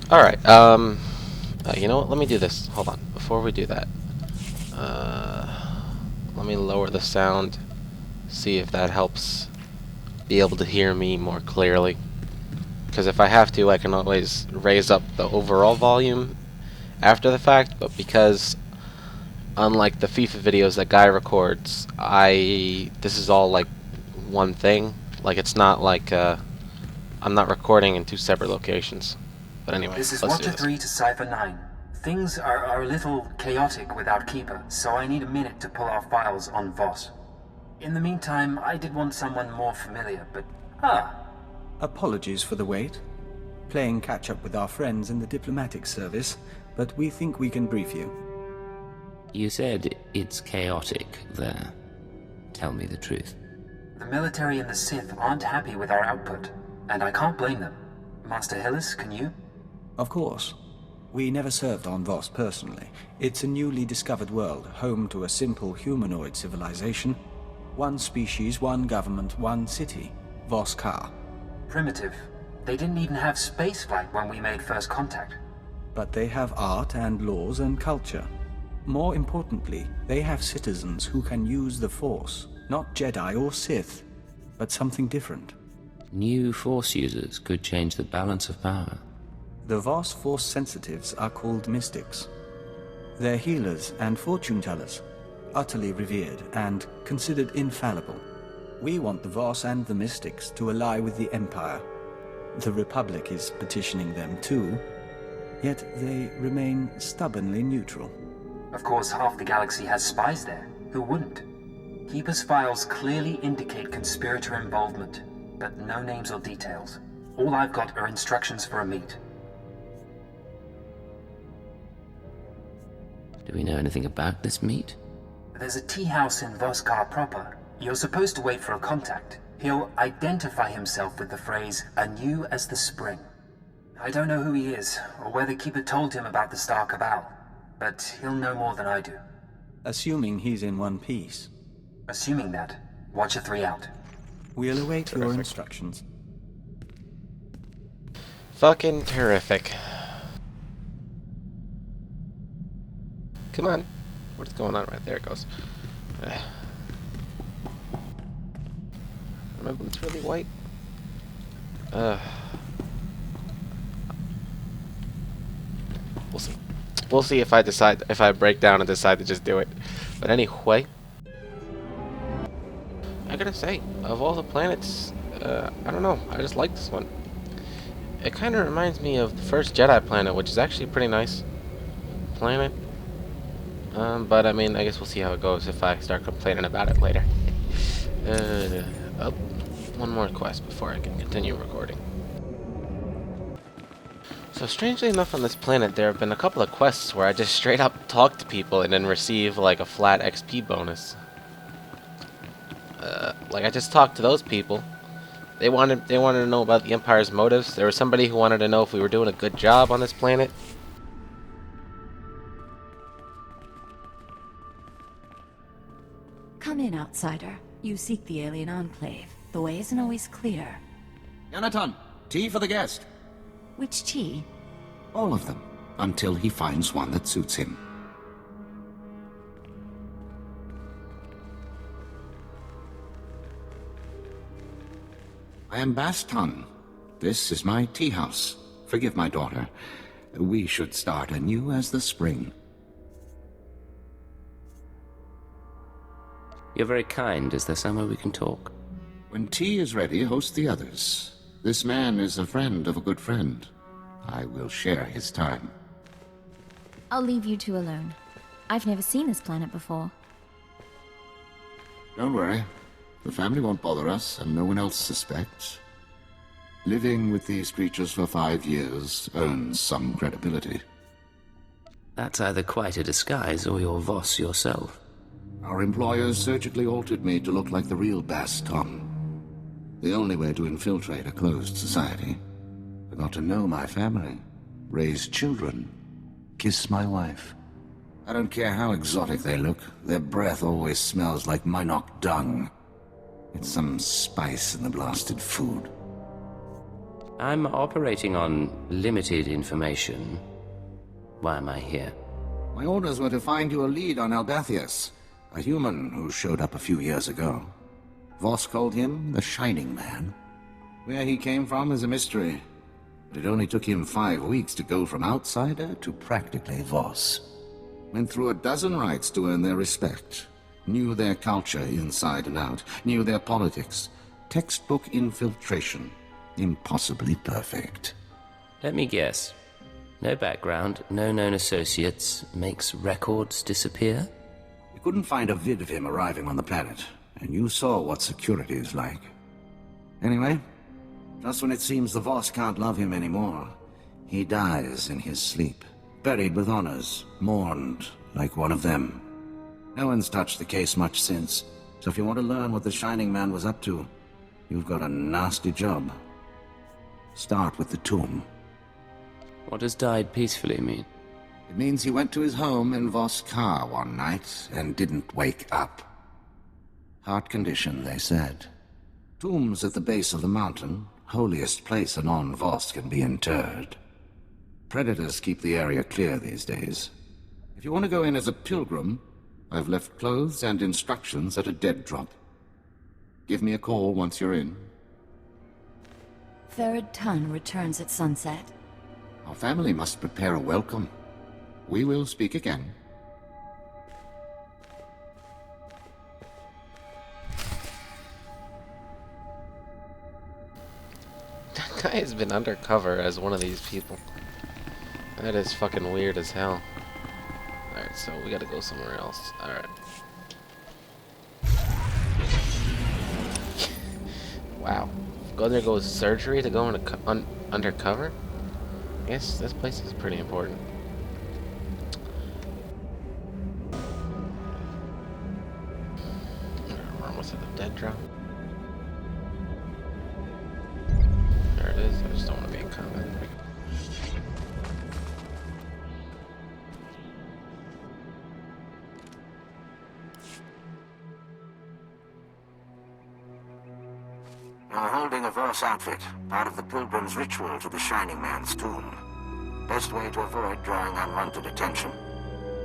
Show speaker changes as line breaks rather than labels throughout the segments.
Alright, you know what? Let me do this. Hold on. Before we do that, let me lower the sound, see if that helps be able to hear me more clearly. Because if I have to, I can always raise up the overall volume after the fact, but because unlike the FIFA videos that Guy records, this is all like one thing. Like it's not like I'm not recording in two separate locations. But anyway,
This is
let's do
Watcher
this.
3 to Cypher 9. Things are a little chaotic without Keeper, so I need a minute to pull our files on Voss. In the meantime, I did want someone more familiar, but...
Apologies for the wait. Playing catch-up with our friends in the diplomatic service, but we think we can brief you.
You said it's chaotic there. Tell me the truth.
The military and the Sith aren't happy with our output, and I can't blame them. Master Hillis, can you?
Of course. We never served on Voss personally. It's a newly discovered world, home to a simple humanoid civilization. One species, one government, one city. Voss-Ka.
Primitive. They didn't even have spaceflight when we made first contact.
But they have art and laws and culture. More importantly, they have citizens who can use the Force. Not Jedi or Sith, but something different.
New Force users could change the balance of power.
The Voss Force sensitives are called mystics. They're healers and fortune tellers, utterly revered and considered infallible. We want the Voss and the mystics to ally with the Empire. The Republic is petitioning them too, yet they remain stubbornly neutral.
Of course, half the galaxy has spies there. Who wouldn't? Keeper's files clearly indicate conspirator involvement, but no names or details. All I've got are instructions for a meet.
Do we know anything about this meet?
There's a tea house in Voss-Ka proper. You're supposed to wait for a contact. He'll identify himself with the phrase, anew as the spring. I don't know who he is, or whether Keeper told him about the Star Cabal, but he'll know more than I do.
Assuming he's in one piece.
Assuming that, Watcher 3 out.
We'll await your
Terrific.
instructions.
Fucking terrific. Come on. What's going on right there? It goes. Remember, it's really white. We'll see. We'll see if I break down and decide to just do it. But anyway, I gotta say, of all the planets, I don't know. I just like this one. It kind of reminds me of the first Jedi planet, which is actually a pretty nice planet. But I mean, I guess we'll see how it goes if I start complaining about it later. Oh, one more quest before I can continue recording. So strangely enough, on this planet, there have been a couple of quests where I just straight up talk to people and then receive like a flat XP bonus. Like I just talked to those people. They wanted to know about the Empire's motives. There was somebody who wanted to know if we were doing a good job on this planet.
Come in, outsider. You seek the alien enclave. The way isn't always clear.
Yanaton, tea for the guest.
Which tea?
All of them, until he finds one that suits him. I am Baston. This is my tea house. Forgive my daughter. We should start anew as the spring.
You're very kind. Is there somewhere we can talk?
When tea is ready, host the others. This man is a friend of a good friend. I will share his time.
I'll leave you two alone. I've never seen this planet before.
Don't worry. The family won't bother us, and no one else suspects. Living with these creatures for 5 years earns some credibility.
That's either quite a disguise or you're Voss yourself.
Our employers surgically altered me to look like the real Baston. The only way to infiltrate a closed society. I got to know my family, raise children, kiss my wife. I don't care how exotic they look, their breath always smells like Minok dung. It's some spice in the blasted food.
I'm operating on limited information. Why am I here?
My orders were to find you a lead on Albathius, a human who showed up a few years ago. Voss called him the Shining Man. Where he came from is a mystery, but it only took him 5 weeks to go from outsider to practically Voss. Went through a dozen rites to earn their respect. Knew their culture inside and out. Knew their politics. Textbook infiltration. Impossibly perfect.
Let me guess. No background, no known associates, makes records disappear?
You couldn't find a vid of him arriving on the planet, and you saw what security is like. Anyway, just when it seems the Voss can't love him anymore, he dies in his sleep. Buried with honors, mourned like one of them. No one's touched the case much since, so if you want to learn what the Shining Man was up to, you've got a nasty job. Start with the tomb.
What does died peacefully mean?
It means he went to his home in Voskar one night and didn't wake up. Heart condition, they said. Tomb's at the base of the mountain, holiest place a non-Voss can be interred. Predators keep the area clear these days. If you want to go in as a pilgrim, I've left clothes and instructions at a dead drop. Give me a call once you're in.
Third ton returns at sunset.
Our family must prepare a welcome. We will speak again.
That guy has been undercover as one of these people. That is fucking weird as hell. Alright, so we gotta go somewhere else. Alright. Wow. Go there goes surgery to go into undercover? I guess this place is pretty important. We're almost at the dead drop. There it is. I just don't want to be in combat.
You're holding a Voss outfit, part of the pilgrim's ritual to the Shining Man's tomb. Best way to avoid drawing unwanted attention.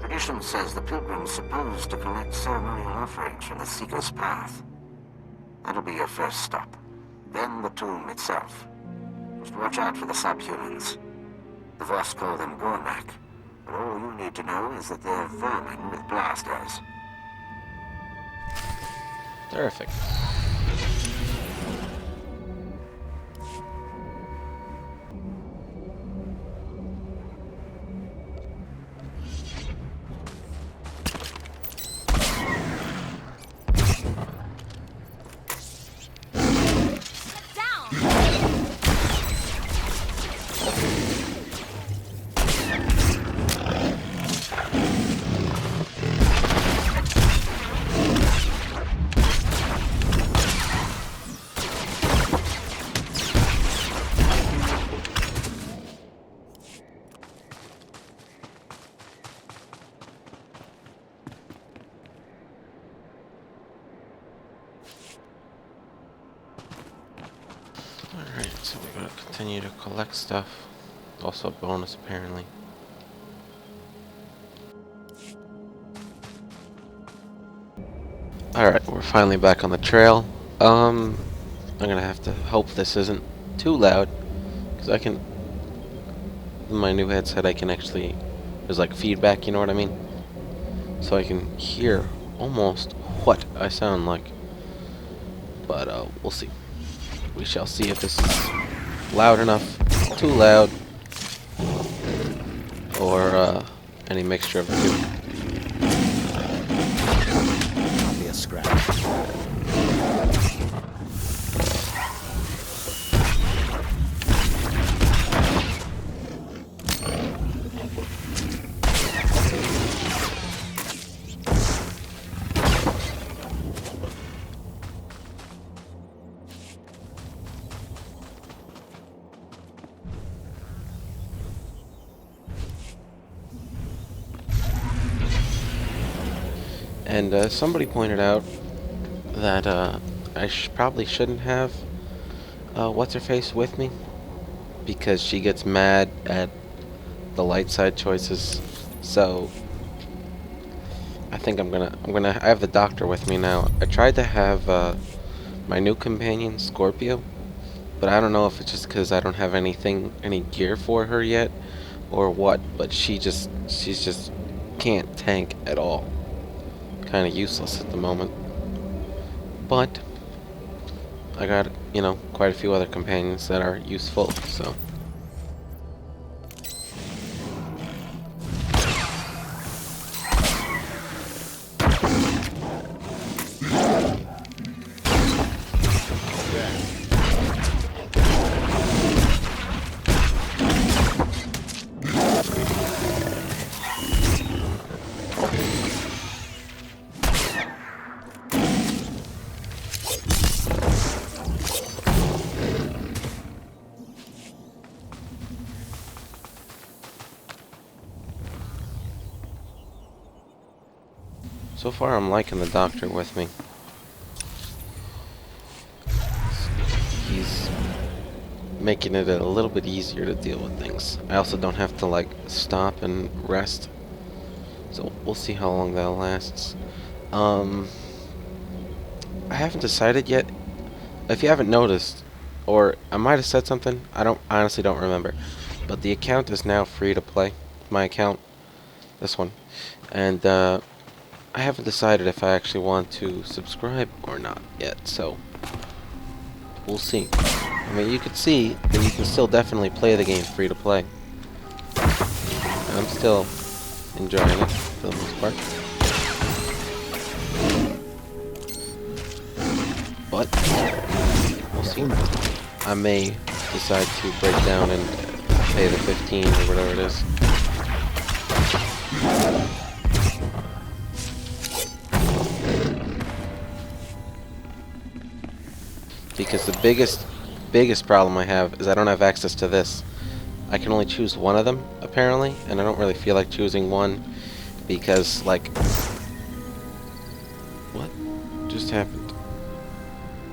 Tradition says the pilgrim's supposed to collect ceremonial offerings from the Seeker's path. That'll be your first stop. Then the tomb itself. Just watch out for the subhumans. The Voss call them Gornak, but all you need to know is that they're vermin with blasters.
Terrific. Alright, so we're gonna continue to collect stuff. Also a bonus apparently. Alright, we're finally back on the trail. I'm gonna have to hope this isn't too loud, because I can, with my new headset I can actually, there's like feedback, you know what I mean? So I can hear almost what I sound like. But we'll see. We shall see if this is loud enough, too loud, or any mixture of the two.
Be a scratch.
And somebody pointed out that I probably shouldn't have what's-her-face with me, because she gets mad at the light side choices. So I think I have the doctor with me now. I tried to have my new companion, Scorpio, but I don't know if it's just because I don't have any gear for her yet, or what. But she's just can't tank at all. Kind of useless at the moment. But I got, quite a few other companions that are useful. So. So far, I'm liking the doctor with me. He's making it a little bit easier to deal with things. I also don't have to, like, stop and rest. So we'll see how long that lasts. I haven't decided yet. If you haven't noticed, or I might have said something, I honestly don't remember. But the account is now free to play. My account. This one. And, I haven't decided if I actually want to subscribe or not yet, so we'll see. I mean, you could see that you can still definitely play the game free to play. And I'm still enjoying it for the most part. But we'll see. I may decide to break down and pay the 15 or whatever it is. Because the biggest problem I have is I don't have access to this. I can only choose one of them, apparently, and I don't really feel like choosing one because, like, what just happened?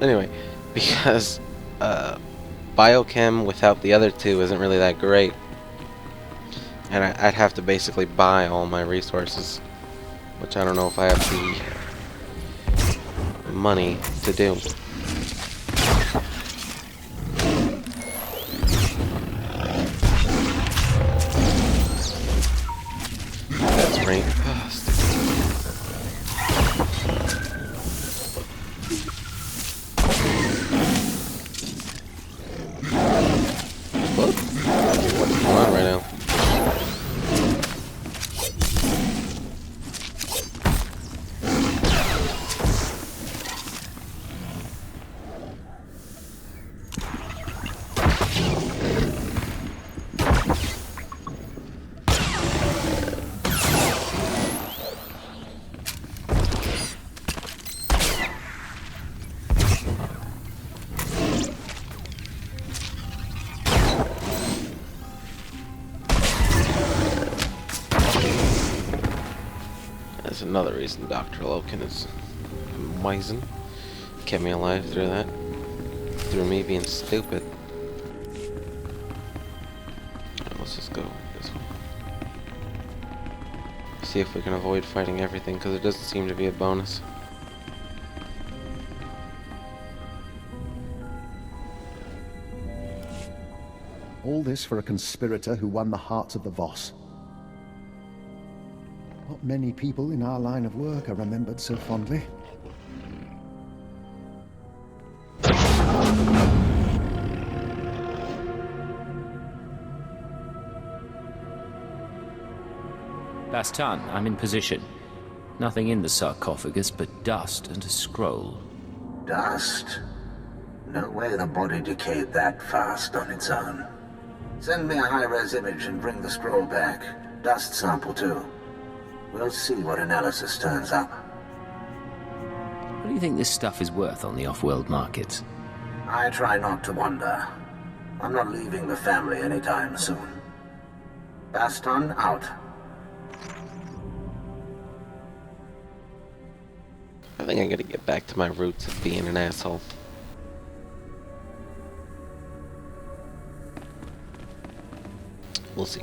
Anyway, because biochem without the other two isn't really that great, and I'd have to basically buy all my resources, which I don't know if I have the money to do. Right. What? What's going on right now? That's another reason Dr. Loken is amazing. Kept me alive through that. Through me being stupid. Right, let's just go this way. See if we can avoid fighting everything, because it doesn't seem to be a bonus.
All this for a conspirator who won the hearts of the Voss. Not many people in our line of work are remembered so fondly.
Bastan, I'm in position. Nothing in the sarcophagus but dust and a scroll.
Dust? No way the body decayed that fast on its own. Send me a high-res image and bring the scroll back. Dust sample too. We'll see what analysis turns up.
What do you think this stuff is worth on the off-world markets?
I try not to wonder. I'm not leaving the family anytime soon. Baston out.
I think I gotta get back to my roots of being an asshole. We'll see.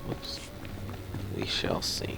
Whoops. We shall see.